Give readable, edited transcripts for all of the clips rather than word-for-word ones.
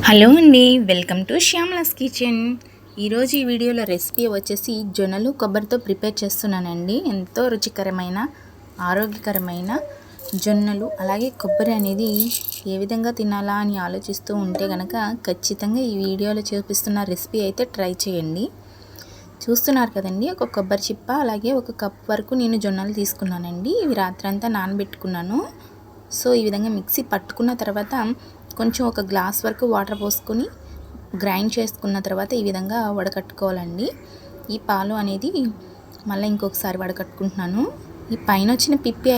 Hello అండి, welcome to శ్యామ్లాస్ kitchen. ఈరోజు ఈ వీడియోలో రెసిపీ వచ్చేసి జొన్నలు కొబ్బరితో ప్రిపేర్ చేస్తున్నానండి. ఎంతో రుచికరమైన ఆరోగ్యకరమైన జొన్నలు అలాగే కొబ్బరి అనేది ఏ విధంగా తినాలా అని ఆలోచిస్తూ ఉంటే కనుక ఖచ్చితంగా ఈ వీడియోలో చూపిస్తున్న రెసిపీ అయితే ట్రై చేయండి. చూస్తున్నారు కదండి, ఒక కొబ్బరి చిప్ప అలాగే ఒక కప్ వరకు నేను జొన్నలు తీసుకున్నానండి. ఇవి రాత్రంతా నానబెట్టుకున్నాను. సో ఈ విధంగా మిక్సీ పట్టుకున్న తర్వాత కొంచెం ఒక గ్లాస్ వరకు వాటర్ పోసుకొని గ్రైండ్ చేసుకున్న తర్వాత ఈ విధంగా వడకట్టుకోవాలండి. ఈ పాలు అనేది మళ్ళీ ఇంకొకసారి వడకట్టుకుంటున్నాను. ఈ పైన వచ్చిన పిప్పి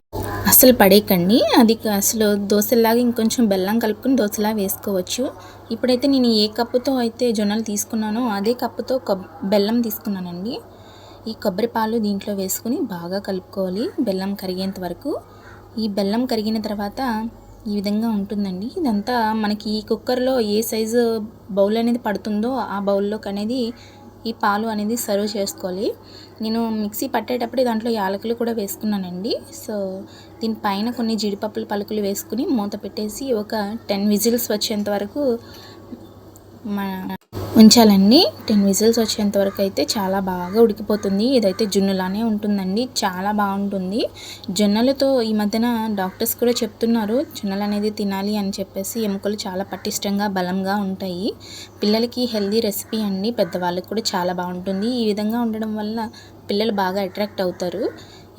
అసలు పడేయకండి, అది అసలు దోశలాగా ఇంకొంచెం బెల్లం కలుపుకొని దోశలా వేసుకోవచ్చు. ఇప్పుడైతే నేను ఏ కప్పుతో అయితే జొన్నలు తీసుకున్నానో అదే కప్పుతో బెల్లం తీసుకున్నానండి. ఈ కొబ్బరి పాలు దీంట్లో వేసుకుని బాగా కలుపుకోవాలి బెల్లం కరిగేంత వరకు. ఈ బెల్లం కరిగిన తర్వాత ఈ విధంగా ఉంటుందండి. ఇదంతా మనకి ఈ కుక్కర్లో ఏ సైజు బౌల్ అనేది పడుతుందో ఆ బౌల్లోకి అనేది ఈ పాలు అనేది సర్వ్ చేసుకోవాలి. నేను మిక్సీ పట్టేటప్పుడు దాంట్లో యాలకులు కూడా వేసుకున్నానండి. సో దీనిపైన కొన్ని జీడిపప్పుల పలుకులు వేసుకుని మూత పెట్టేసి ఒక 10 విజిల్స్ వచ్చేంత వరకు ఉంచాలండి. 10 విజిల్స్ వచ్చేంత వరకు అయితే చాలా బాగా ఉడికిపోతుంది. ఇదైతే జున్నులానే ఉంటుందండి, చాలా బాగుంటుంది. జొన్నలతో ఈ మధ్యన డాక్టర్స్ కూడా చెప్తున్నారు జొన్నలు అనేది తినాలి అని చెప్పేసి. ఎముకలు చాలా పటిష్టంగా బలంగా ఉంటాయి. పిల్లలకి హెల్దీ రెసిపీ అండి, పెద్దవాళ్ళకి కూడా చాలా బాగుంటుంది. ఈ విధంగా ఉండడం వల్ల పిల్లలు బాగా అట్రాక్ట్ అవుతారు.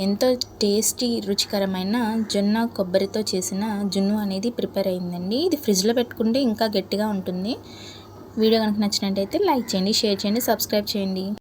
ఎంతో టేస్టీ రుచికరమైన జొన్న కొబ్బరితో చేసిన జున్ను అనేది ప్రిపేర్ అయిందండి. ఇది ఫ్రిడ్జ్లో పెట్టుకుంటే ఇంకా గట్టిగా ఉంటుంది. వీడియో కనుక నచ్చినట్టయితే లైక్ చేయండి, షేర్ చేయండి, సబ్స్క్రైబ్ చేయండి.